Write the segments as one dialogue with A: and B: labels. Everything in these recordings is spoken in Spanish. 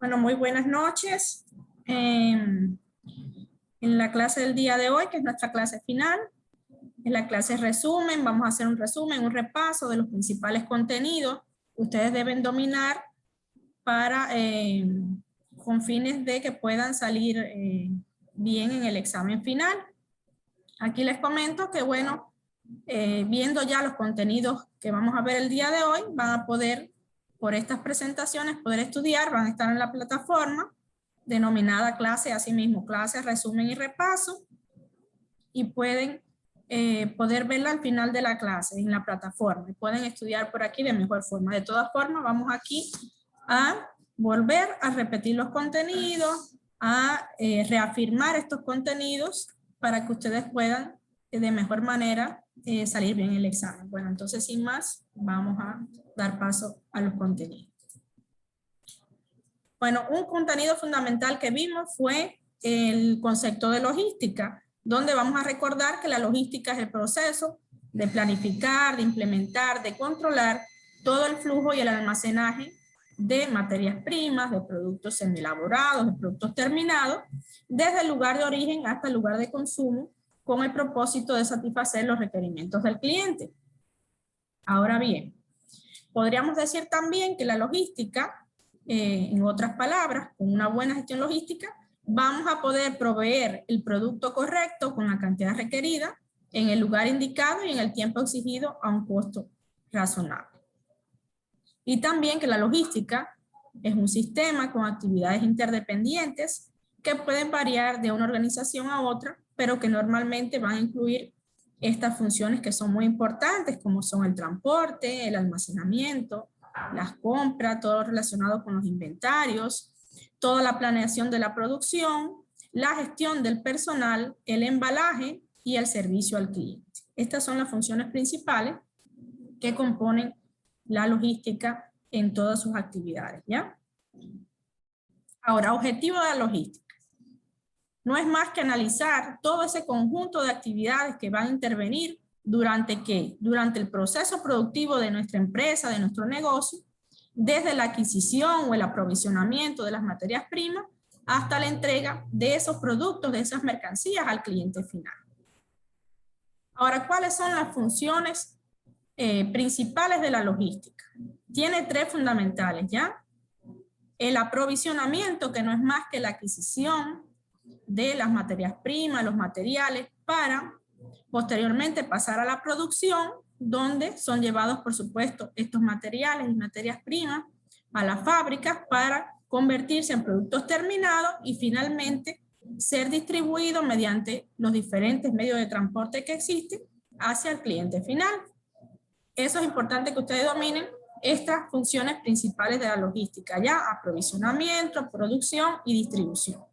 A: Bueno, muy buenas noches. En la clase del día de hoy, que es nuestra clase final, en la clase resumen, vamos a hacer un resumen, un repaso de los principales contenidos que ustedes deben dominar para, con fines de que puedan salir bien en el examen final. Aquí les comento que, bueno, viendo ya los contenidos que vamos a ver el día de hoy, van a poder, por estas presentaciones, poder estudiar, van a estar en la plataforma denominada clase, asimismo, clase, resumen y repaso, y pueden poder verla al final de la clase en la plataforma, y pueden estudiar por aquí de mejor forma. De todas formas, vamos aquí a volver a repetir los contenidos, a reafirmar estos contenidos para que ustedes puedan de mejor manera salir bien el examen. Bueno, entonces sin más, vamos a dar paso a los contenidos. Bueno, un contenido fundamental que vimos fue el concepto de logística, donde vamos a recordar que la logística es el proceso de planificar, de implementar, de controlar todo el flujo y el almacenaje de materias primas, de productos semielaborados, de productos terminados, desde el lugar de origen hasta el lugar de consumo, con el propósito de satisfacer los requerimientos del cliente. Ahora bien, podríamos decir también que la logística, en otras palabras, con una buena gestión logística, vamos a poder proveer el producto correcto con la cantidad requerida, en el lugar indicado y en el tiempo exigido a un costo razonable. Y también que la logística es un sistema con actividades interdependientes que pueden variar de una organización a otra, pero que normalmente van a incluir estas funciones que son muy importantes, como son el transporte, el almacenamiento, las compras, todo relacionado con los inventarios, toda la planeación de la producción, la gestión del personal, el embalaje y el servicio al cliente. Estas son las funciones principales que componen la logística en todas sus actividades, ¿ya? Ahora, objetivo de la logística. No es más que analizar todo ese conjunto de actividades que van a intervenir durante ¿qué? Durante el proceso productivo de nuestra empresa, de nuestro negocio, desde la adquisición o el aprovisionamiento de las materias primas hasta la entrega de esos productos, de esas mercancías al cliente final. Ahora, ¿cuáles son las funciones principales de la logística? Tiene tres fundamentales, ¿ya? El aprovisionamiento, que no es más que la adquisición de las materias primas, los materiales, para posteriormente pasar a la producción, donde son llevados, por supuesto, estos materiales y materias primas a las fábricas para convertirse en productos terminados y finalmente ser distribuidos mediante los diferentes medios de transporte que existen hacia el cliente final. Eso es importante que ustedes dominen estas funciones principales de la logística, ya aprovisionamiento, producción y distribución.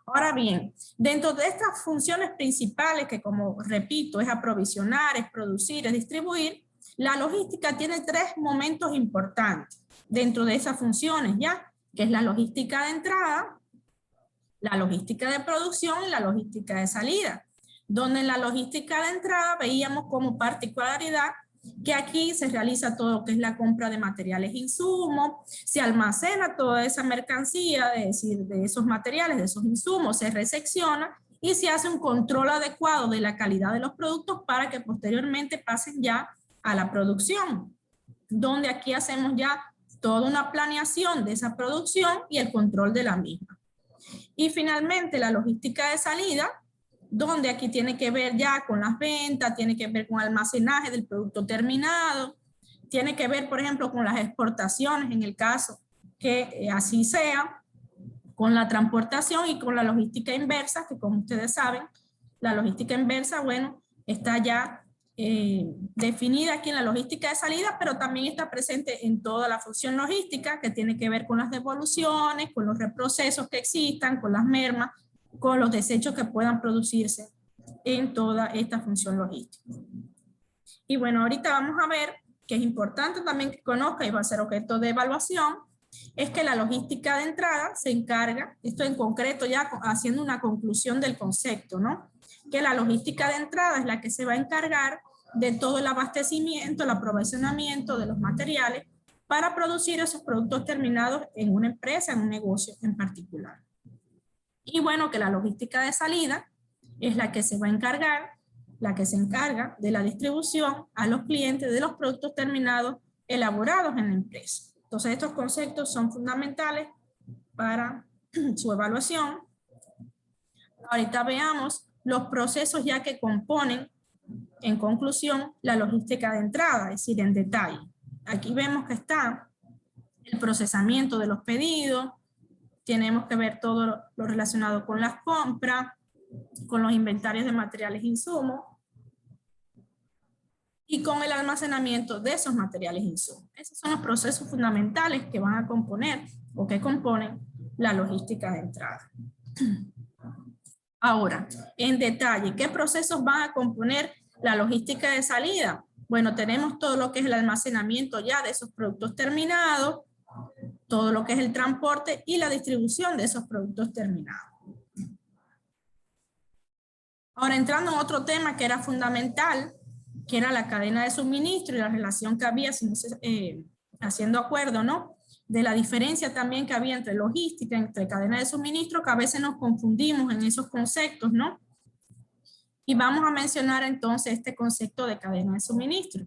A: Ahora bien, dentro de estas funciones principales, que como repito, es aprovisionar, es producir, es distribuir, la logística tiene tres momentos importantes dentro de esas funciones, ¿ya? Que es la logística de entrada, la logística de producción y la logística de salida. Donde en la logística de entrada veíamos como particularidad que aquí se realiza todo lo que es la compra de materiales e insumos, se almacena toda esa mercancía, es decir, de esos materiales, de esos insumos, se resecciona y se hace un control adecuado de la calidad de los productos para que posteriormente pasen ya a la producción, donde aquí hacemos ya toda una planeación de esa producción y el control de la misma. Y finalmente la logística de salida, donde aquí tiene que ver ya con las ventas, tiene que ver con el almacenaje del producto terminado, tiene que ver, por ejemplo, con las exportaciones, en el caso que así sea, con la transportación y con la logística inversa, que como ustedes saben, la logística inversa, bueno, está ya definida aquí en la logística de salida, pero también está presente en toda la función logística, que tiene que ver con las devoluciones, con los reprocesos que existan, con las mermas, con los desechos que puedan producirse en toda esta función logística. Y bueno, ahorita vamos a ver que es importante también que conozca y va a ser objeto de evaluación, es que la logística de entrada se encarga, esto en concreto ya haciendo una conclusión del concepto, ¿no? Que la logística de entrada es la que se va a encargar de todo el abastecimiento, el aprovisionamiento de los materiales para producir esos productos terminados en una empresa, en un negocio en particular. Y bueno, que la logística de salida es la que se va a encargar, la que se encarga de la distribución a los clientes de los productos terminados elaborados en la empresa. Entonces, estos conceptos son fundamentales para su evaluación. Ahorita veamos los procesos ya que componen, en conclusión, la logística de entrada, es decir, en detalle. Aquí vemos que está el procesamiento de los pedidos, tenemos que ver todo lo relacionado con las compras, con los inventarios de materiales e insumos, y con el almacenamiento de esos materiales e insumos. Esos son los procesos fundamentales que van a componer o que componen la logística de entrada. Ahora, en detalle, ¿qué procesos van a componer la logística de salida? Bueno, tenemos todo lo que es el almacenamiento ya de esos productos terminados, todo lo que es el transporte y la distribución de esos productos terminados. Ahora, entrando en otro tema que era fundamental, que era la cadena de suministro y la relación que había, haciendo acuerdo, ¿no?, de la diferencia también que había entre logística, entre cadena de suministro, que a veces nos confundimos en esos conceptos, ¿no? Y vamos a mencionar entonces este concepto de cadena de suministro.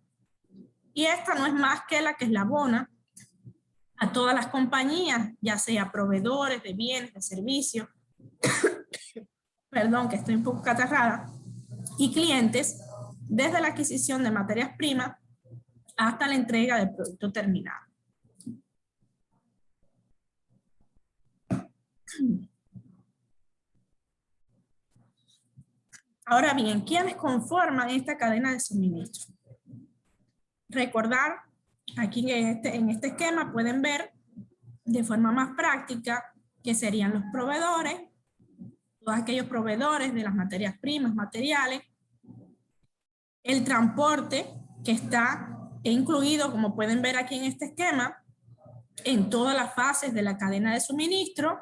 A: Y esta no es más que la que eslabona a todas las compañías, ya sea proveedores de bienes, de servicios, perdón, que estoy un poco catarrada, y clientes, desde la adquisición de materias primas hasta la entrega del producto terminado. Ahora bien, ¿quiénes conforman esta cadena de suministro? Recordar, aquí en este esquema pueden ver de forma más práctica que serían los proveedores, todos aquellos proveedores de las materias primas, materiales, el transporte que está incluido, como pueden ver aquí en este esquema, en todas las fases de la cadena de suministro.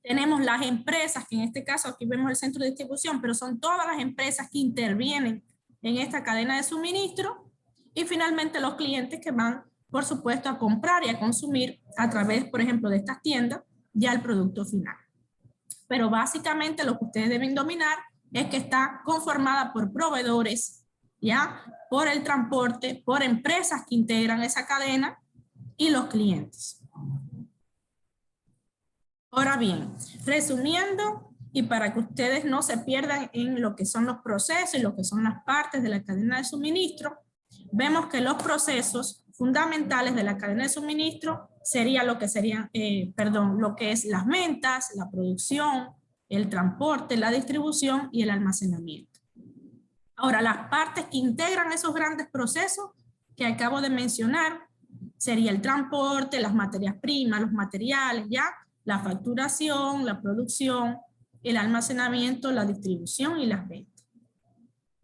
A: Tenemos las empresas, que en este caso aquí vemos el centro de distribución, pero son todas las empresas que intervienen en esta cadena de suministro. Y finalmente los clientes que van, por supuesto, a comprar y a consumir a través, por ejemplo, de estas tiendas, ya el producto final. Pero básicamente lo que ustedes deben dominar es que está conformada por proveedores, ya, por el transporte, por empresas que integran esa cadena y los clientes. Ahora bien, resumiendo, y para que ustedes no se pierdan en lo que son los procesos y lo que son las partes de la cadena de suministro, vemos que los procesos fundamentales de la cadena de suministro sería lo que serían, lo que es las ventas, la producción, el transporte, la distribución y el almacenamiento. Ahora, las partes que integran esos grandes procesos que acabo de mencionar sería el transporte, las materias primas, los materiales, ya, la facturación, la producción, el almacenamiento, la distribución y las ventas.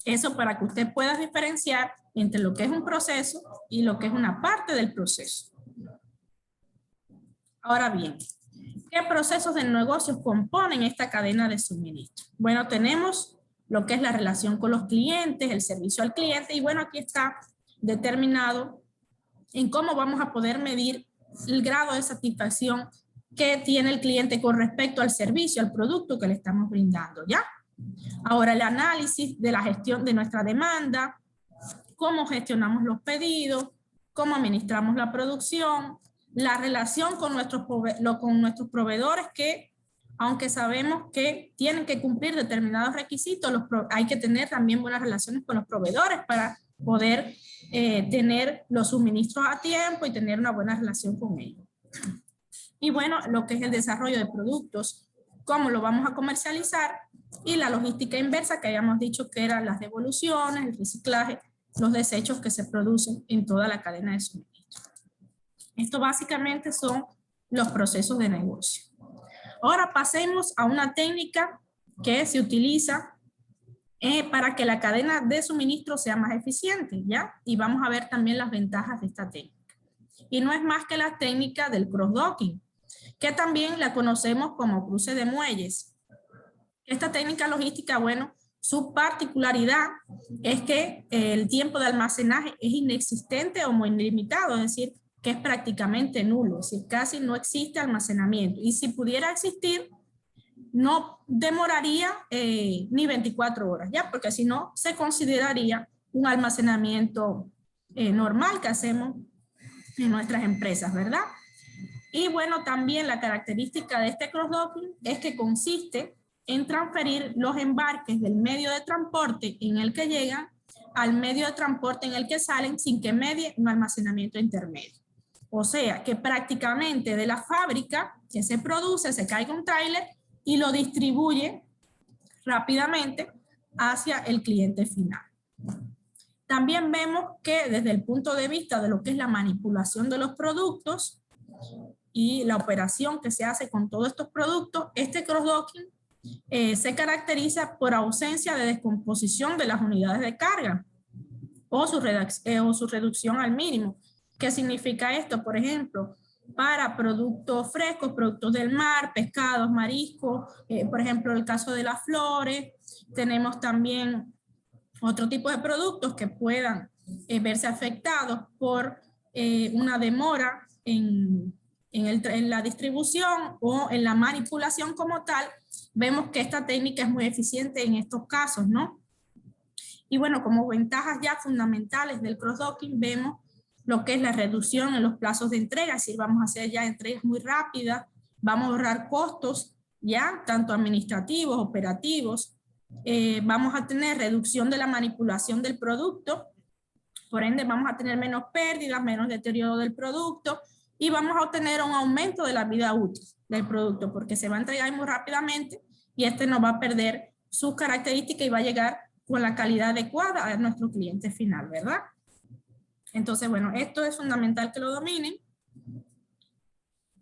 A: Eso para que usted pueda diferenciar entre lo que es un proceso y lo que es una parte del proceso. Ahora bien, ¿qué procesos de negocios componen esta cadena de suministro? Bueno, tenemos lo que es la relación con los clientes, el servicio al cliente, y bueno, aquí está determinado en cómo vamos a poder medir el grado de satisfacción que tiene el cliente con respecto al servicio, al producto que le estamos brindando, ¿ya? Ahora, el análisis de la gestión de nuestra demanda, cómo gestionamos los pedidos, cómo administramos la producción, la relación con nuestros proveedores que, aunque sabemos que tienen que cumplir determinados requisitos, hay que tener también buenas relaciones con los proveedores para poder tener los suministros a tiempo y tener una buena relación con ellos. Y bueno, lo que es el desarrollo de productos, cómo lo vamos a comercializar, y la logística inversa que habíamos dicho que eran las devoluciones, el reciclaje, los desechos que se producen en toda la cadena de suministro. Esto básicamente son los procesos de negocio. Ahora pasemos a una técnica que se utiliza para que la cadena de suministro sea más eficiente, ¿ya? Y vamos a ver también las ventajas de esta técnica. Y no es más que la técnica del cross-docking, que también la conocemos como cruce de muelles. Esta técnica logística, bueno, su particularidad es que el tiempo de almacenaje es inexistente o muy ilimitado, es decir, que es prácticamente nulo, es decir, casi no existe almacenamiento. Y si pudiera existir, no demoraría ni 24 horas, ¿ya? Porque si no, se consideraría un almacenamiento normal que hacemos en nuestras empresas, ¿verdad? Y bueno, también la característica de este cross-docking es que consiste en transferir los embarques del medio de transporte en el que llegan al medio de transporte en el que salen sin que medie un almacenamiento intermedio. O sea, que prácticamente de la fábrica que se produce, se caiga un tráiler y lo distribuye rápidamente hacia el cliente final. También vemos que desde el punto de vista de lo que es la manipulación de los productos y la operación que se hace con todos estos productos, este cross-docking se caracteriza por ausencia de descomposición de las unidades de carga o su reducción al mínimo. ¿Qué significa esto? Por ejemplo, para productos frescos, productos del mar, pescados, mariscos, por ejemplo, el caso de las flores, tenemos también otro tipo de productos que puedan verse afectados por una demora en la distribución o en la manipulación como tal. Vemos que esta técnica es muy eficiente en estos casos, ¿no? Y bueno, como ventajas ya fundamentales del cross-docking vemos lo que es la reducción en los plazos de entrega, es decir, vamos a hacer ya entregas muy rápidas, vamos a ahorrar costos ya, tanto administrativos, operativos, vamos a tener reducción de la manipulación del producto, por ende vamos a tener menos pérdidas, menos deterioro del producto y vamos a obtener un aumento de la vida útil del producto porque se va a entregar muy rápidamente y este no va a perder sus características y va a llegar con la calidad adecuada a nuestro cliente final, ¿verdad? Entonces, bueno, esto es fundamental que lo dominen.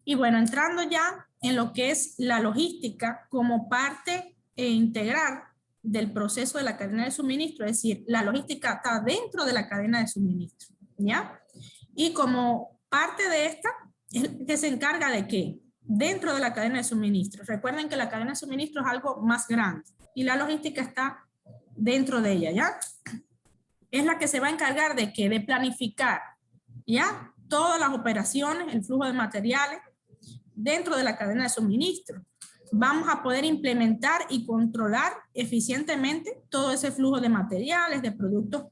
A: Y bueno, entrando ya en lo que es la logística como parte integral del proceso de la cadena de suministro, es decir, la logística está dentro de la cadena de suministro, ¿ya? Y como parte de esta, que se encarga de qué? Dentro de la cadena de suministro. Recuerden que la cadena de suministro es algo más grande y la logística está dentro de ella, ¿ya? Es la que se va a encargar de qué? De planificar, ¿ya? Todas las operaciones, el flujo de materiales dentro de la cadena de suministro. Vamos a poder implementar y controlar eficientemente todo ese flujo de materiales, de productos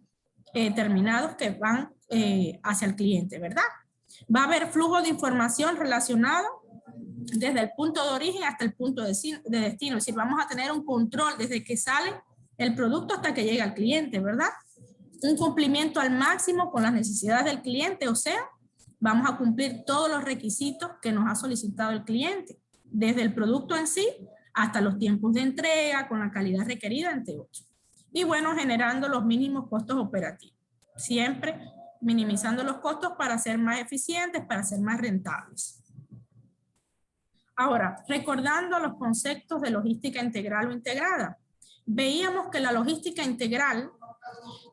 A: terminados que van hacia el cliente, ¿verdad? Va a haber flujo de información relacionado desde el punto de origen hasta el punto de destino. Es decir, vamos a tener un control desde que sale el producto hasta que llega al cliente, ¿verdad? Un cumplimiento al máximo con las necesidades del cliente, o sea, vamos a cumplir todos los requisitos que nos ha solicitado el cliente, desde el producto en sí hasta los tiempos de entrega, con la calidad requerida, entre otros. Y bueno, generando los mínimos costos operativos. Siempre minimizando los costos para ser más eficientes, para ser más rentables. Ahora, recordando los conceptos de logística integral o integrada, veíamos que la logística integral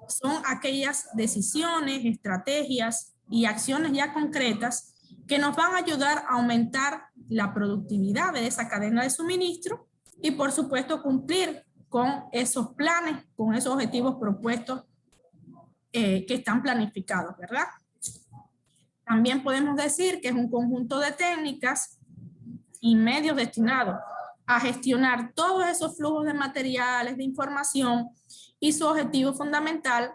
A: son aquellas decisiones, estrategias y acciones ya concretas que nos van a ayudar a aumentar la productividad de esa cadena de suministro y por supuesto cumplir con esos planes, con esos objetivos propuestos que están planificados, ¿verdad? También podemos decir que es un conjunto de técnicas y medios destinados a gestionar todos esos flujos de materiales, de información, y su objetivo fundamental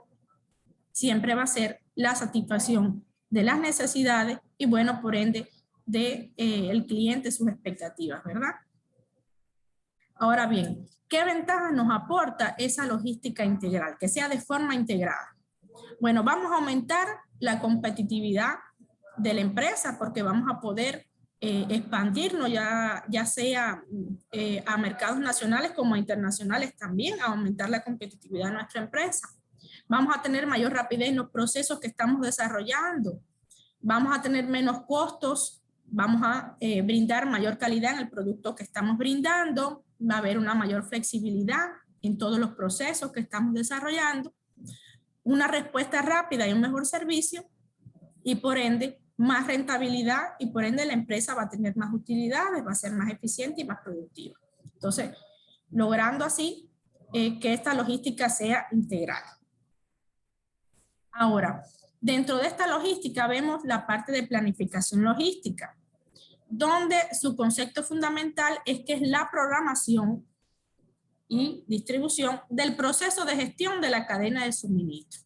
A: siempre va a ser la satisfacción de las necesidades y, bueno, por ende, del cliente, sus expectativas, ¿verdad? Ahora bien, ¿qué ventajas nos aporta esa logística integral? Que sea de forma integrada. Bueno, vamos a aumentar la competitividad de la empresa porque vamos a poder expandirnos ya sea a mercados nacionales como internacionales también, a aumentar la competitividad de nuestra empresa. Vamos a tener mayor rapidez en los procesos que estamos desarrollando. Vamos a tener menos costos, vamos a brindar mayor calidad en el producto que estamos brindando, va a haber una mayor flexibilidad en todos los procesos que estamos desarrollando, una respuesta rápida y un mejor servicio y por ende más rentabilidad y por ende la empresa va a tener más utilidades, va a ser más eficiente y más productiva. Entonces, logrando así que esta logística sea integral. Ahora, Dentro de esta logística vemos la parte de planificación logística, donde su concepto fundamental es que es la programación y distribución del proceso de gestión de la cadena de suministro,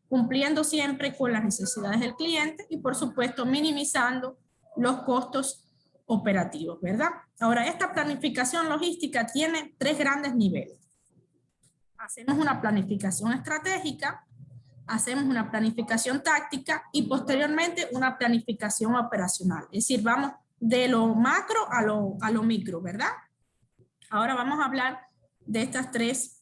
A: cumpliendo siempre con las necesidades del cliente y por supuesto minimizando los costos operativos, ¿verdad? Ahora, esta planificación logística tiene 3 grandes niveles. Hacemos una planificación estratégica, hacemos una planificación táctica y posteriormente una planificación operacional. Es decir, vamos de lo macro a lo micro, ¿verdad? Ahora vamos a hablar de estas 3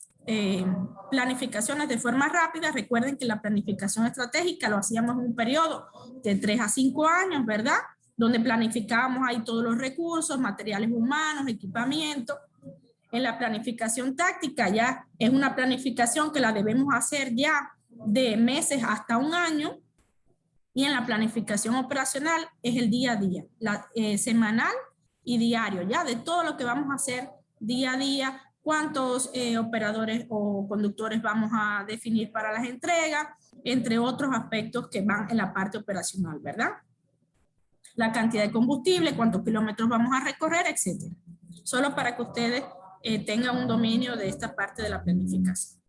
A: planificaciones de forma rápida. Recuerden que la planificación estratégica lo hacíamos en un periodo de 3 a 5 años, ¿verdad? Donde planificábamos ahí todos los recursos, materiales humanos, equipamiento. En la planificación táctica ya es una planificación que la debemos hacer ya de meses hasta un año. Y en la planificación operacional es el día a día, semanal y diario, ya de todo lo que vamos a hacer día a día, cuántos operadores o conductores vamos a definir para las entregas, entre otros aspectos que van en la parte operacional, ¿verdad? La cantidad de combustible, cuántos kilómetros vamos a recorrer, etcétera. Solo para que ustedes tengan un dominio de esta parte de la planificación.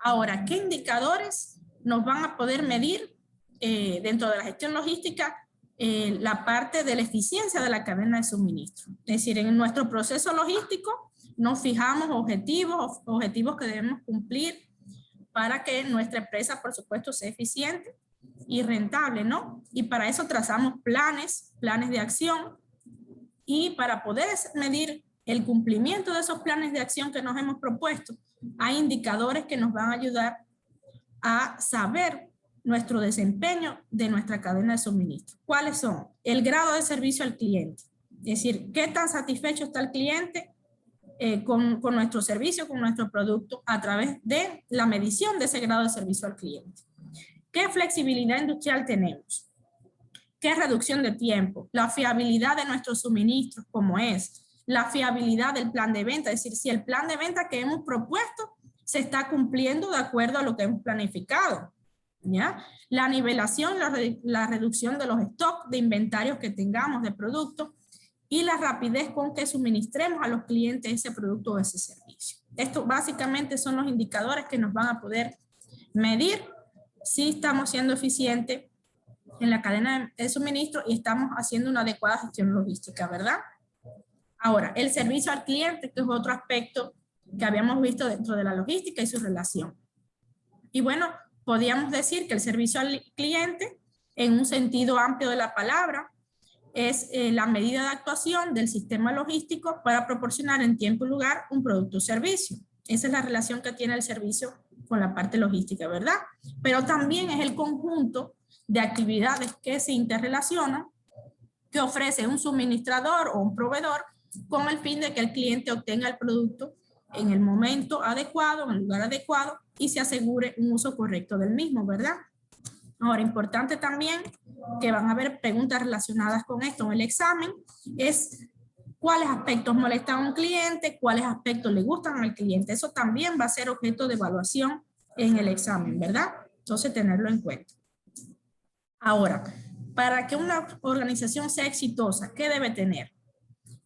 A: Ahora, ¿qué indicadores nos van a poder medir dentro de la gestión logística? La parte de la eficiencia de la cadena de suministro. Es decir, en nuestro proceso logístico nos fijamos objetivos que debemos cumplir para que nuestra empresa, por supuesto, sea eficiente y rentable, ¿no? Y para eso trazamos planes de acción, y para poder medir el cumplimiento de esos planes de acción que nos hemos propuesto, hay indicadores que nos van a ayudar a saber nuestro desempeño de nuestra cadena de suministro. ¿Cuáles son? El grado de servicio al cliente. Es decir, qué tan satisfecho está el cliente con nuestro servicio, con nuestro producto, a través de la medición de ese grado de servicio al cliente. ¿Qué flexibilidad industrial tenemos? ¿Qué reducción de tiempo? La fiabilidad de nuestros suministros, ¿cómo es? La fiabilidad del plan de venta, es decir, si el plan de venta que hemos propuesto se está cumpliendo de acuerdo a lo que hemos planificado, ¿ya? La nivelación, la reducción de los stocks de inventarios que tengamos de productos y la rapidez con que suministremos a los clientes ese producto o ese servicio. Estos básicamente son los indicadores que nos van a poder medir si estamos siendo eficientes en la cadena de suministro y estamos haciendo una adecuada gestión logística, ¿verdad? Ahora, el servicio al cliente, que es otro aspecto que habíamos visto dentro de la logística y su relación. Y bueno, podríamos decir que el servicio al cliente, en un sentido amplio de la palabra, es la medida de actuación del sistema logístico para proporcionar en tiempo y lugar un producto o servicio. Esa es la relación que tiene el servicio con la parte logística, ¿verdad? Pero también es el conjunto de actividades que se interrelacionan, que ofrece un suministrador o un proveedor con el fin de que el cliente obtenga el producto en el momento adecuado, en el lugar adecuado y se asegure un uso correcto del mismo, ¿verdad? Ahora, importante también que van a haber preguntas relacionadas con esto en el examen, es cuáles aspectos molestan a un cliente, cuáles aspectos le gustan al cliente. Eso también va a ser objeto de evaluación en el examen, ¿verdad? Entonces, tenerlo en cuenta. Ahora, para que una organización sea exitosa, ¿qué debe tener?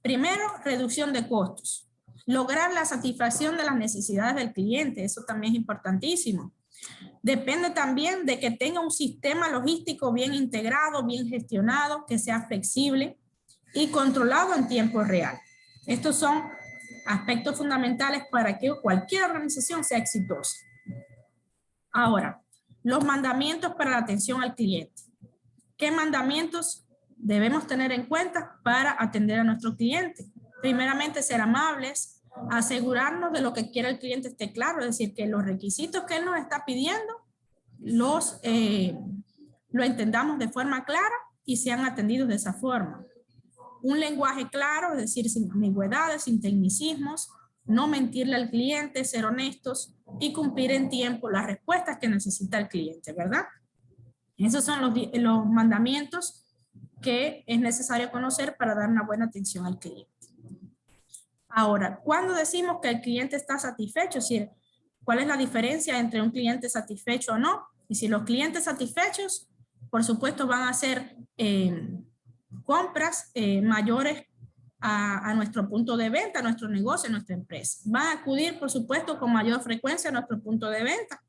A: Primero, reducción de costos. Lograr la satisfacción de las necesidades del cliente, eso también es importantísimo. Depende también de que tenga un sistema logístico bien integrado, bien gestionado, que sea flexible y controlado en tiempo real. Estos son aspectos fundamentales para que cualquier organización sea exitosa. Ahora, los mandamientos para la atención al cliente. ¿Qué mandamientos debemos tener en cuenta para atender a nuestro cliente? Primeramente, ser amables, asegurarnos de lo que quiere el cliente esté claro, es decir, que los requisitos que él nos está pidiendo lo entendamos de forma clara y sean atendidos de esa forma. Un lenguaje claro, es decir, sin ambigüedades, sin tecnicismos, no mentirle al cliente, ser honestos y cumplir en tiempo las respuestas que necesita el cliente, ¿verdad? Esos son los mandamientos que es necesario conocer para dar una buena atención al cliente. Ahora, ¿cuándo decimos que el cliente está satisfecho? Es decir, ¿cuál es la diferencia entre un cliente satisfecho o no? Y si los clientes satisfechos por supuesto van a hacer compras mayores a nuestro punto de venta, a nuestro negocio, a nuestra empresa. Van a acudir, por supuesto, con mayor frecuencia a nuestro punto de venta.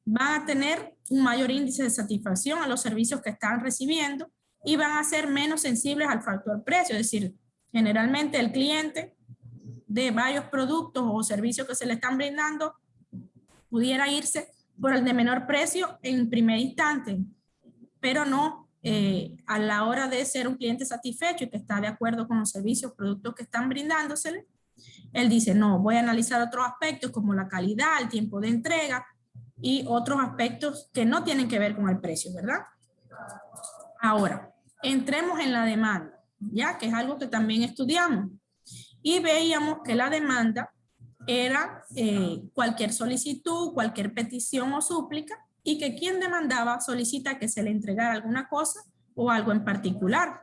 A: Van a tener un mayor índice de satisfacción a los servicios que están recibiendo y van a ser menos sensibles al factor precio. Es decir, generalmente el cliente de varios productos o servicios que se le están brindando pudiera irse por el de menor precio en primer instante, pero no a la hora de ser un cliente satisfecho y que está de acuerdo con los servicios, productos que están brindándosele. Él dice, no, voy a analizar otros aspectos como la calidad, el tiempo de entrega y otros aspectos que no tienen que ver con el precio, ¿verdad? Ahora, entremos en la demanda, ya que es algo que también estudiamos. Y veíamos que la demanda era cualquier solicitud, cualquier petición o súplica, y que quien demandaba solicita que se le entregara alguna cosa o algo en particular,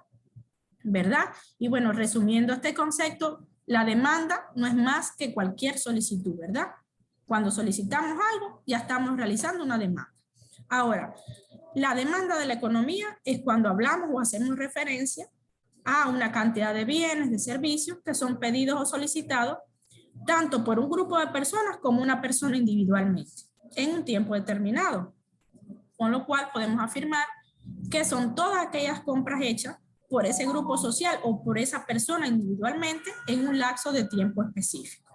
A: ¿verdad? Y bueno, resumiendo este concepto, la demanda no es más que cualquier solicitud, ¿verdad? Cuando solicitamos algo, ya estamos realizando una demanda. Ahora, la demanda de la economía es cuando hablamos o hacemos referencia a una cantidad de bienes, de servicios que son pedidos o solicitados tanto por un grupo de personas como una persona individualmente en un tiempo determinado, con lo cual podemos afirmar que son todas aquellas compras hechas por ese grupo social o por esa persona individualmente en un lapso de tiempo específico.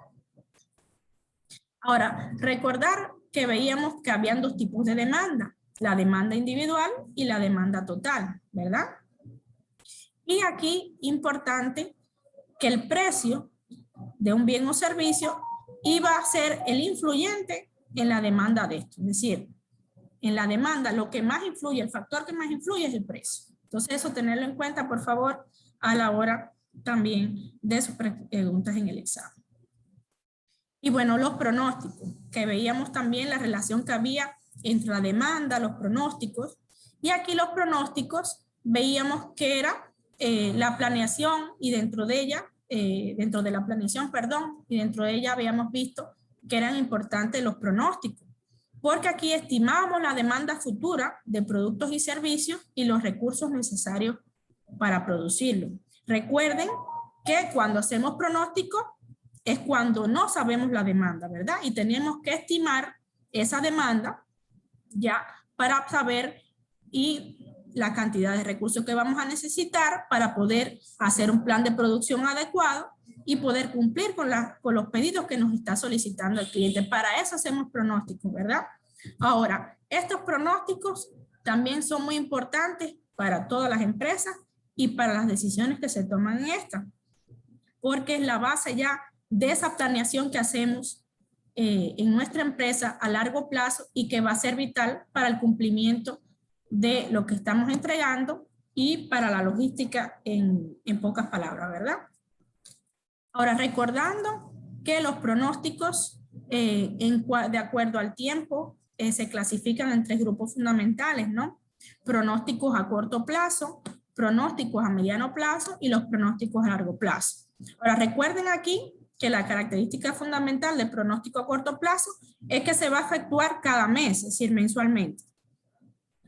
A: Ahora, recordar que veíamos que habían dos tipos de demanda, la demanda individual y la demanda total, ¿verdad? Y aquí, importante, que el precio de un bien o servicio iba a ser el influyente en la demanda de esto. Es decir, en la demanda lo que más influye, el factor que más influye es el precio. Entonces eso tenerlo en cuenta, por favor, a la hora también de sus preguntas en el examen. Y bueno, los pronósticos, que veíamos también la relación que había entre la demanda, los pronósticos. Y aquí los pronósticos veíamos que era la planeación y dentro de ella, dentro de la planeación, perdón, y dentro de ella habíamos visto que eran importantes los pronósticos, porque aquí estimamos la demanda futura de productos y servicios y los recursos necesarios para producirlo. Recuerden que cuando hacemos pronósticos es cuando no sabemos la demanda, ¿verdad? Y tenemos que estimar esa demanda ya para saber y la cantidad de recursos que vamos a necesitar para poder hacer un plan de producción adecuado y poder cumplir con los pedidos que nos está solicitando el cliente. Para eso hacemos pronósticos, ¿verdad? Ahora, estos pronósticos también son muy importantes para todas las empresas y para las decisiones que se toman en esta, porque es la base ya de esa planeación que hacemos en nuestra empresa a largo plazo y que va a ser vital para el cumplimiento de lo que estamos entregando y para la logística en pocas palabras, ¿verdad? Ahora, recordando que los pronósticos de acuerdo al tiempo se clasifican en tres grupos fundamentales, ¿no? Pronósticos a corto plazo, pronósticos a mediano plazo y los pronósticos a largo plazo. Ahora, recuerden aquí que la característica fundamental del pronóstico a corto plazo es que se va a efectuar cada mes, es decir, mensualmente.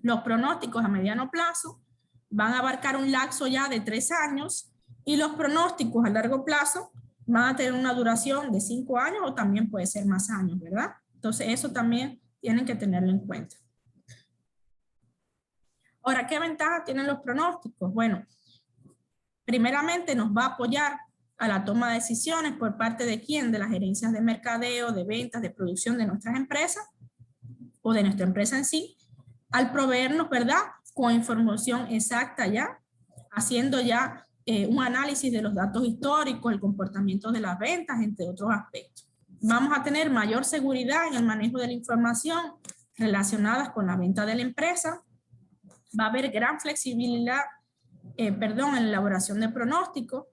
A: Los pronósticos a mediano plazo van a abarcar un lapso ya de 3 años y los pronósticos a largo plazo van a tener una duración de 5 años o también puede ser más años, ¿verdad? Entonces eso también tienen que tenerlo en cuenta. Ahora, ¿qué ventajas tienen los pronósticos? Bueno, primeramente nos va a apoyar a la toma de decisiones por parte de quién, de las gerencias de mercadeo, de ventas, de producción de nuestras empresas o de nuestra empresa en sí, al proveernos, ¿verdad?, con información exacta ya, haciendo ya un análisis de los datos históricos, el comportamiento de las ventas, entre otros aspectos. Vamos a tener mayor seguridad en el manejo de la información relacionada con la venta de la empresa. Va a haber gran flexibilidad, en la elaboración de pronósticos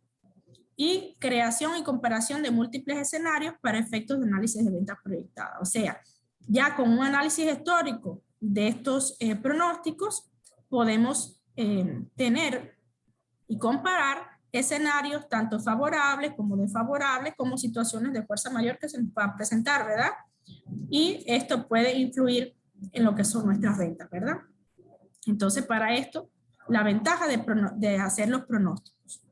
A: y creación y comparación de múltiples escenarios para efectos de análisis de ventas proyectadas. O sea, ya con un análisis histórico de estos pronósticos podemos tener y comparar escenarios tanto favorables como desfavorables, como situaciones de fuerza mayor que se nos va a presentar, ¿verdad? Y esto puede influir en lo que son nuestras ventas, ¿verdad? Entonces, para esto, la ventaja de hacer los pronósticos.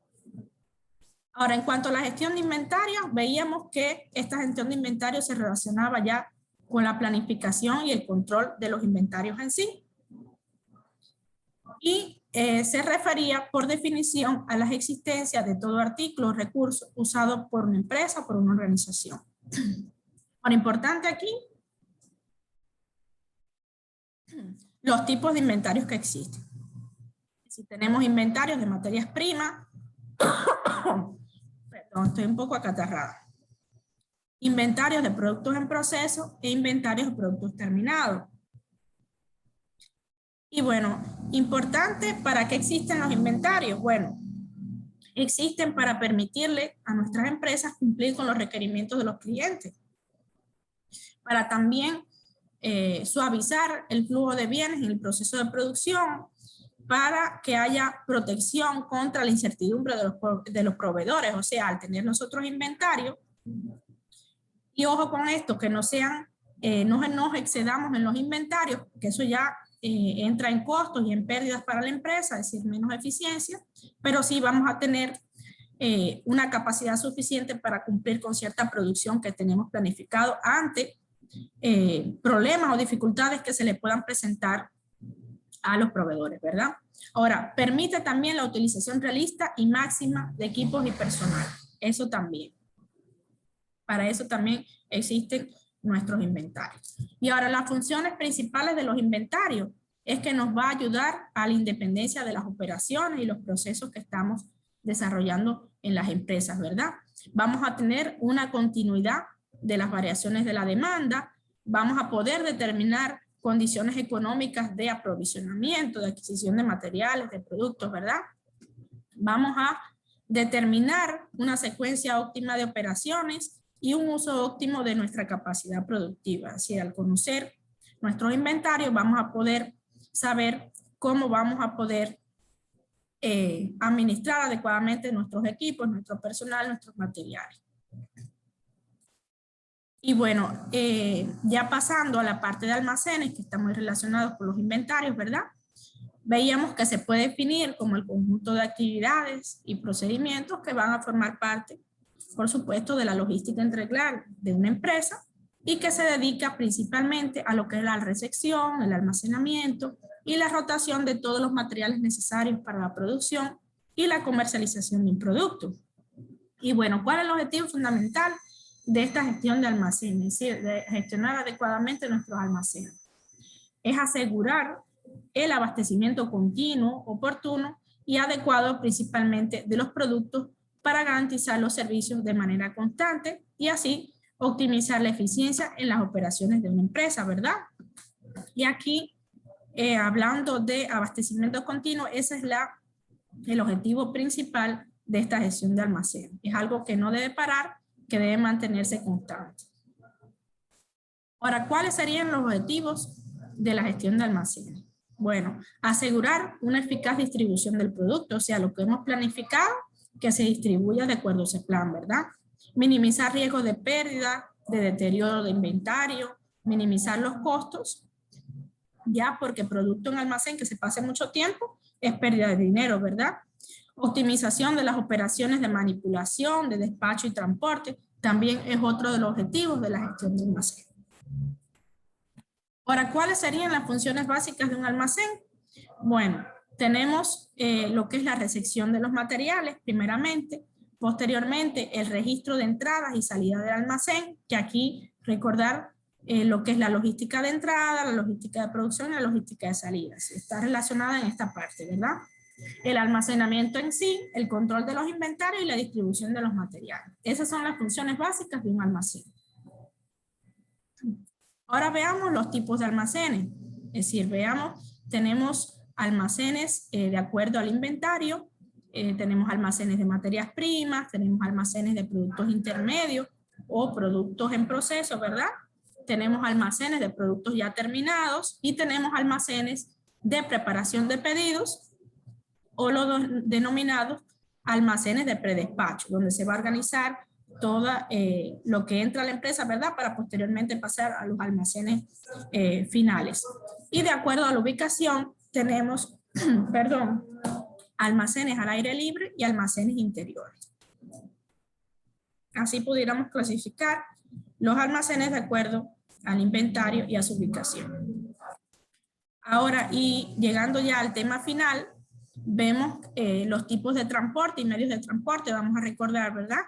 A: Ahora, en cuanto a la gestión de inventario, veíamos que esta gestión de inventario se relacionaba ya con la planificación y el control de los inventarios en sí. Y se refería por definición a las existencias de todo artículo o recurso usado por una empresa o por una organización. Ahora, importante aquí, los tipos de inventarios que existen. Si tenemos inventarios de materias primas, perdón, estoy un poco acatarrada. Inventarios de productos en proceso e inventarios de productos terminados. Y bueno, importante, ¿para qué existen los inventarios? Bueno, existen para permitirle a nuestras empresas cumplir con los requerimientos de los clientes. Para también suavizar el flujo de bienes en el proceso de producción, para que haya protección contra la incertidumbre de los proveedores. O sea, al tener nosotros inventario, y ojo con esto, que no nos excedamos en los inventarios, que eso ya entra en costos y en pérdidas para la empresa, es decir, menos eficiencia, pero sí vamos a tener una capacidad suficiente para cumplir con cierta producción que tenemos planificado ante problemas o dificultades que se le puedan presentar a los proveedores, ¿verdad? Ahora, permite también la utilización realista y máxima de equipos y personal. Eso también. Para eso también existen nuestros inventarios. Y ahora, las funciones principales de los inventarios es que nos va a ayudar a la independencia de las operaciones y los procesos que estamos desarrollando en las empresas, ¿verdad? Vamos a tener una continuidad de las variaciones de la demanda, vamos a poder determinar condiciones económicas de aprovisionamiento, de adquisición de materiales, de productos, ¿verdad? Vamos a determinar una secuencia óptima de operaciones y un uso óptimo de nuestra capacidad productiva. Así, al conocer nuestros inventarios, vamos a poder saber cómo vamos a poder administrar adecuadamente nuestros equipos, nuestro personal, nuestros materiales. Y bueno, ya pasando a la parte de almacenes, que está muy relacionados con los inventarios, ¿verdad? Veíamos que se puede definir como el conjunto de actividades y procedimientos que van a formar parte, por supuesto, de la logística integral de una empresa y que se dedica principalmente a lo que es la recepción, el almacenamiento y la rotación de todos los materiales necesarios para la producción y la comercialización de un producto. Y bueno, ¿cuál es el objetivo fundamental de esta gestión de almacenes? Es decir, de gestionar adecuadamente nuestros almacenes. Es asegurar el abastecimiento continuo, oportuno y adecuado principalmente de los productos para garantizar los servicios de manera constante y así optimizar la eficiencia en las operaciones de una empresa, ¿verdad? Y aquí, hablando de abastecimiento continuo, ese es el objetivo principal de esta gestión de almacén. Es algo que no debe parar, que debe mantenerse constante. Ahora, ¿cuáles serían los objetivos de la gestión de almacenes? Bueno, asegurar una eficaz distribución del producto, o sea, lo que hemos planificado, que se distribuya de acuerdo a ese plan, ¿verdad? Minimizar riesgos de pérdida, de deterioro de inventario, minimizar los costos, ya porque producto en almacén que se pase mucho tiempo es pérdida de dinero, ¿verdad? Optimización de las operaciones de manipulación, de despacho y transporte, también es otro de los objetivos de la gestión de almacén. Ahora, ¿cuáles serían las funciones básicas de un almacén? Bueno, tenemos lo que es la recepción de los materiales, primeramente. Posteriormente, el registro de entradas y salidas del almacén, que aquí recordar lo que es la logística de entrada, la logística de producción y la logística de salida. Está relacionada en esta parte, ¿verdad? El almacenamiento en sí, el control de los inventarios y la distribución de los materiales. Esas son las funciones básicas de un almacén. Ahora veamos los tipos de almacenes. Es decir, veamos, tenemos almacenes de acuerdo al inventario, tenemos almacenes de materias primas, tenemos almacenes de productos intermedios o productos en proceso, ¿verdad? Tenemos almacenes de productos ya terminados y tenemos almacenes de preparación de pedidos o los denominados almacenes de predespacho, donde se va a organizar todo lo que entra a la empresa, ¿verdad? Para posteriormente pasar a los almacenes finales. Y de acuerdo a la ubicación, tenemos, perdón, almacenes al aire libre y almacenes interiores. Así pudiéramos clasificar los almacenes de acuerdo al inventario y a su ubicación. Ahora, y llegando ya al tema final, vemos los tipos de transporte y medios de transporte. Vamos a recordar, ¿verdad?,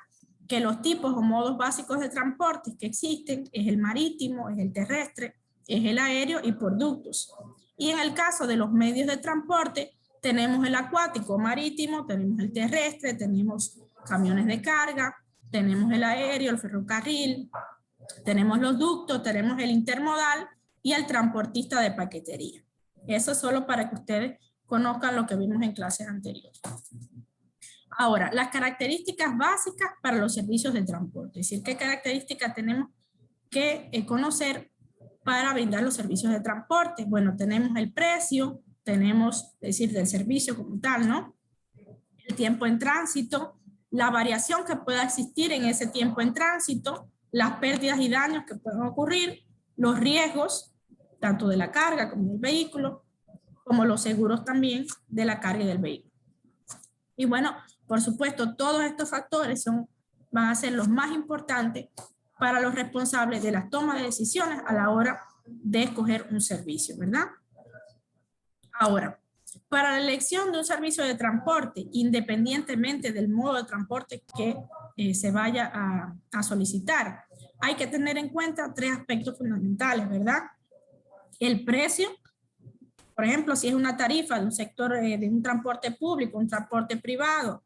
A: que los tipos o modos básicos de transporte que existen es el marítimo, es el terrestre, es el aéreo y por ductos. Y en el caso de los medios de transporte, tenemos el acuático marítimo, tenemos el terrestre, tenemos camiones de carga, tenemos el aéreo, el ferrocarril, tenemos los ductos, tenemos el intermodal y el transportista de paquetería. Eso es solo para que ustedes conozcan lo que vimos en clases anteriores. Ahora, las características básicas para los servicios de transporte. Es decir, qué características tenemos que conocer para brindar los servicios de transporte. Bueno, tenemos el precio, tenemos, es decir, del servicio como tal, ¿no? El tiempo en tránsito, la variación que pueda existir en ese tiempo en tránsito, las pérdidas y daños que pueden ocurrir, los riesgos, tanto de la carga como del vehículo, como los seguros también de la carga y del vehículo. Y bueno, por supuesto, todos estos factores van a ser los más importantes para los responsables de la toma de decisiones a la hora de escoger un servicio, ¿verdad? Ahora, para la elección de un servicio de transporte, independientemente del modo de transporte que se vaya a solicitar, hay que tener en cuenta tres aspectos fundamentales, ¿verdad? El precio, por ejemplo, si es una tarifa de un sector de un transporte público, un transporte privado,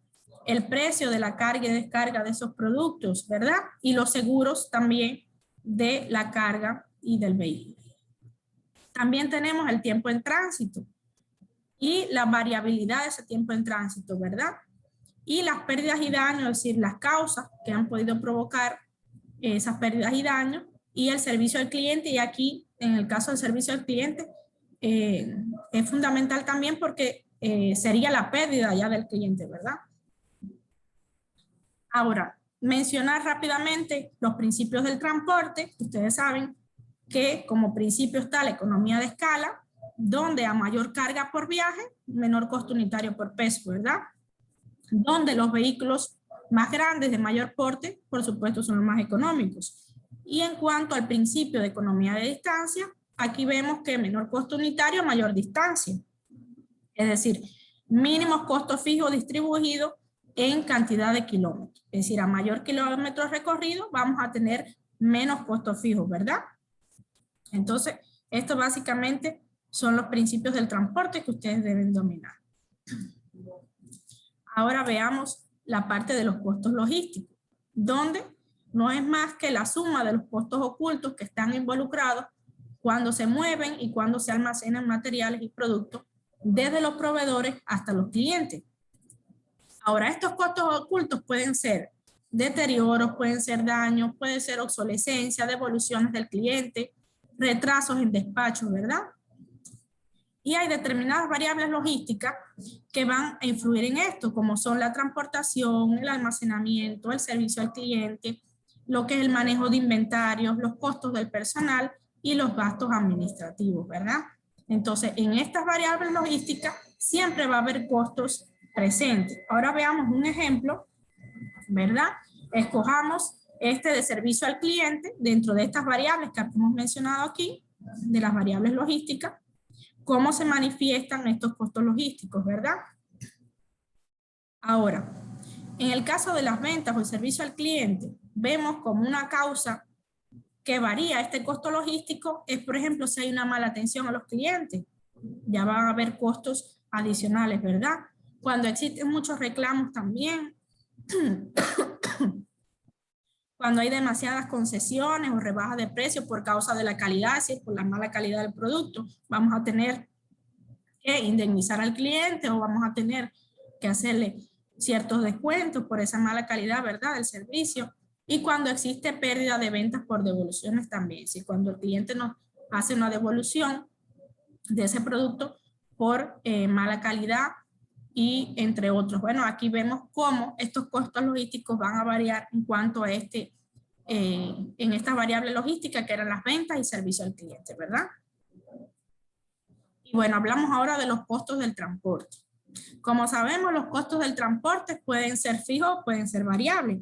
A: el precio de la carga y descarga de esos productos, ¿verdad? Y los seguros también de la carga y del vehículo. También tenemos el tiempo en tránsito y la variabilidad de ese tiempo en tránsito, ¿verdad? Y las pérdidas y daños, es decir, las causas que han podido provocar esas pérdidas y daños, y el servicio al cliente. Y aquí, en el caso del servicio al cliente, es fundamental también porque sería la pérdida ya del cliente, ¿verdad? Ahora, mencionar rápidamente los principios del transporte. Ustedes saben que como principio está la economía de escala, donde a mayor carga por viaje, menor costo unitario por peso, ¿verdad? Donde los vehículos más grandes, de mayor porte, por supuesto, son los más económicos. Y en cuanto al principio de economía de distancia, aquí vemos que menor costo unitario, mayor distancia. Es decir, mínimos costos fijos distribuidos en cantidad de kilómetros. Es decir, a mayor kilómetros recorridos vamos a tener menos costos fijos, ¿verdad? Entonces, esto básicamente son los principios del transporte que ustedes deben dominar. Ahora veamos la parte de los costos logísticos, donde no es más que la suma de los costos ocultos que están involucrados cuando se mueven y cuando se almacenan materiales y productos desde los proveedores hasta los clientes. Ahora, estos costos ocultos pueden ser deterioros, pueden ser daños, puede ser obsolescencia, devoluciones del cliente, retrasos en despacho, ¿verdad? Y hay determinadas variables logísticas que van a influir en esto, como son la transportación, el almacenamiento, el servicio al cliente, lo que es el manejo de inventarios, los costos del personal y los gastos administrativos, ¿verdad? Entonces, en estas variables logísticas siempre va a haber costos presentes. Ahora veamos un ejemplo, ¿verdad? Escojamos este de servicio al cliente dentro de estas variables que hemos mencionado aquí, de las variables logísticas, cómo se manifiestan estos costos logísticos, ¿verdad? Ahora, en el caso de las ventas o el servicio al cliente, vemos como una causa que varía este costo logístico es, por ejemplo, si hay una mala atención a los clientes, ya van a haber costos adicionales, ¿verdad? Cuando existen muchos reclamos también, cuando hay demasiadas concesiones o rebajas de precios por causa de la calidad, es decir, por la mala calidad del producto, vamos a tener que indemnizar al cliente o vamos a tener que hacerle ciertos descuentos por esa mala calidad, ¿verdad?, del servicio. Y cuando existe pérdida de ventas por devoluciones también, si cuando el cliente nos hace una devolución de ese producto por mala calidad y entre otros. Bueno, aquí vemos cómo estos costos logísticos van a variar en cuanto a en esta variable logística que eran las ventas y servicio al cliente, ¿verdad? Y bueno, hablamos ahora de los costos del transporte. Como sabemos, los costos del transporte pueden ser fijos, pueden ser variables.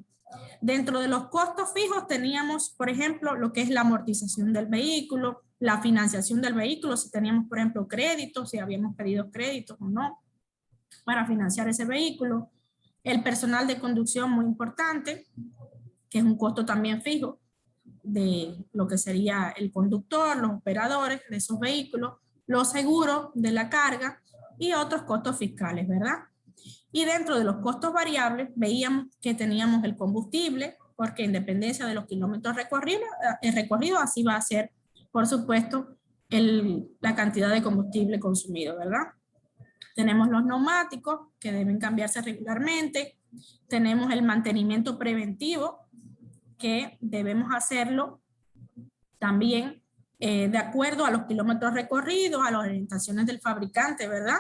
A: Dentro de los costos fijos teníamos, por ejemplo, lo que es la amortización del vehículo, la financiación del vehículo, si teníamos, por ejemplo, créditos, si habíamos pedido créditos o no para financiar ese vehículo. El personal de conducción, muy importante, que es un costo también fijo de lo que sería el conductor, los operadores de esos vehículos, los seguros de la carga y otros costos fiscales, ¿verdad? Y dentro de los costos variables veíamos que teníamos el combustible, porque en dependencia de los kilómetros recorridos así va a ser, por supuesto, la cantidad de combustible consumido, ¿verdad? Tenemos los neumáticos que deben cambiarse regularmente. Tenemos el mantenimiento preventivo que debemos hacerlo también de acuerdo a los kilómetros recorridos, a las orientaciones del fabricante, ¿verdad?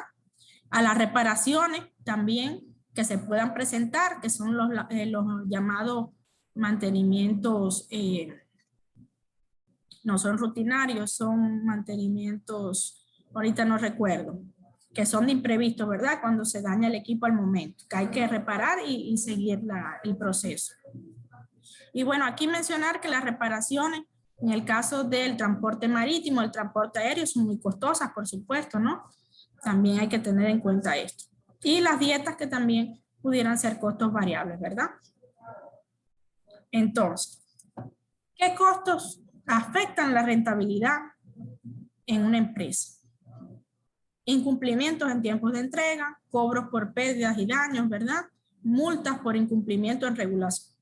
A: A las reparaciones también que se puedan presentar, que son los llamados mantenimientos, no son rutinarios, son mantenimientos, ahorita no recuerdo, que son de imprevisto, ¿verdad? Cuando se daña el equipo al momento, que hay que reparar y seguir el proceso. Y bueno, aquí mencionar que las reparaciones, en el caso del transporte marítimo, el transporte aéreo, son muy costosas, por supuesto, ¿no? También hay que tener en cuenta esto. Y las dietas que también pudieran ser costos variables, ¿verdad? Entonces, ¿qué costos afectan la rentabilidad en una empresa? Incumplimientos en tiempos de entrega, cobros por pérdidas y daños, ¿verdad? Multas por incumplimiento en regulaciones,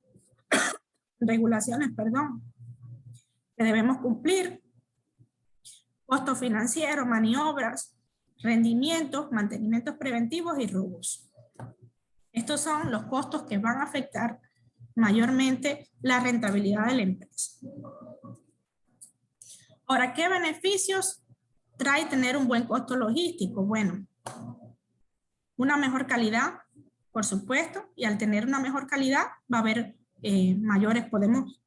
A: que debemos cumplir, costos financieros, maniobras, rendimientos, mantenimientos preventivos y robos. Estos son los costos que van a afectar mayormente la rentabilidad de la empresa. Ahora, ¿qué beneficios trae tener un buen costo logístico? Bueno, una mejor calidad, por supuesto, y al tener una mejor calidad va a haber podemos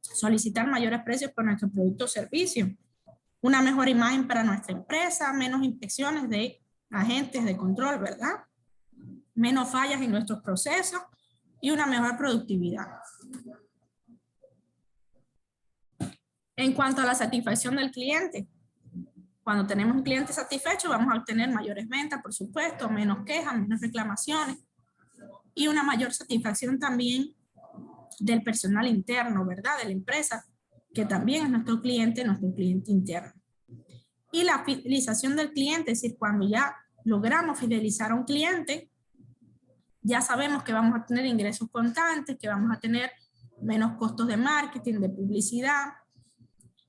A: solicitar mayores precios por nuestro producto o servicio. Una mejor imagen para nuestra empresa, menos inspecciones de agentes de control, ¿verdad? Menos fallas en nuestros procesos y una mejor productividad. En cuanto a la satisfacción del cliente, cuando tenemos un cliente satisfecho vamos a obtener mayores ventas, por supuesto, menos quejas, menos reclamaciones y una mayor satisfacción también del personal interno, ¿verdad? De la empresa, que también es nuestro cliente interno. Y la fidelización del cliente, es decir, cuando ya logramos fidelizar a un cliente, ya sabemos que vamos a tener ingresos constantes, que vamos a tener menos costos de marketing, de publicidad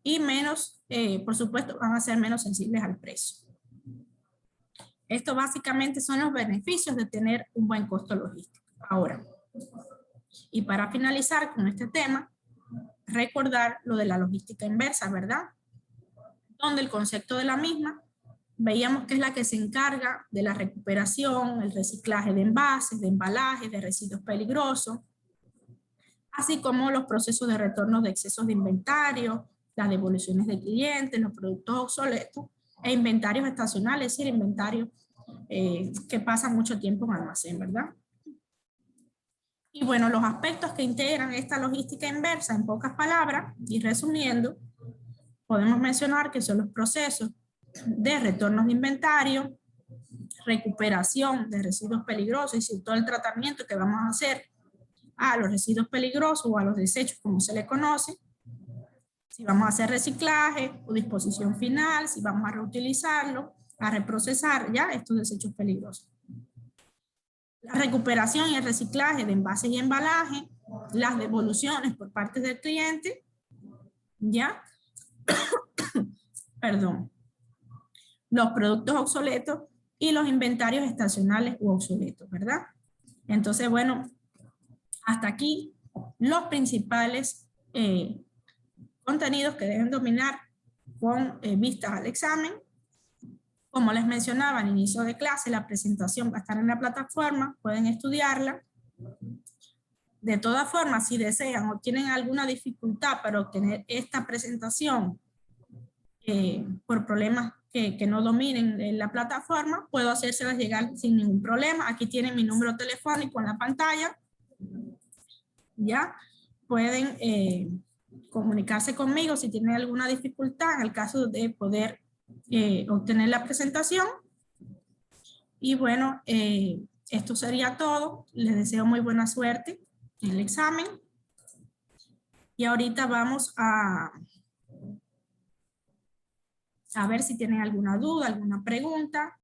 A: y menos, por supuesto, van a ser menos sensibles al precio. Esto básicamente son los beneficios de tener un buen costo logístico. Ahora, y para finalizar con este tema, recordar lo de la logística inversa, ¿verdad? Donde el concepto de la misma, veíamos que es la que se encarga de la recuperación, el reciclaje de envases, de embalajes, de residuos peligrosos, así como los procesos de retorno de excesos de inventario, las devoluciones de clientes, los productos obsoletos e inventarios estacionales, es decir, inventarios que pasan mucho tiempo en almacén, ¿verdad? Y bueno, los aspectos que integran esta logística inversa, en pocas palabras, y resumiendo, podemos mencionar que son los procesos de retornos de inventario, recuperación de residuos peligrosos, es decir, todo el tratamiento que vamos a hacer a los residuos peligrosos o a los desechos, como se le conoce, si vamos a hacer reciclaje o disposición final, si vamos a reutilizarlo, a reprocesar ya estos desechos peligrosos. La recuperación y el reciclaje de envases y embalaje, las devoluciones por parte del cliente, ¿ya? Perdón. Los productos obsoletos y los inventarios estacionales u obsoletos, ¿verdad? Entonces, bueno, hasta aquí los principales contenidos que deben dominar con vistas al examen. Como les mencionaba al inicio de clase, la presentación va a estar en la plataforma, pueden estudiarla. De todas formas, si desean o tienen alguna dificultad para obtener esta presentación por problemas que no dominen en la plataforma, puedo hacérselas llegar sin ningún problema. Aquí tienen mi número telefónico en la pantalla. Ya pueden comunicarse conmigo si tienen alguna dificultad en el caso de poder obtener la presentación. Y bueno, esto sería todo. Les deseo muy buena suerte en el examen. Y ahorita vamos a ver si tienen alguna duda, alguna pregunta.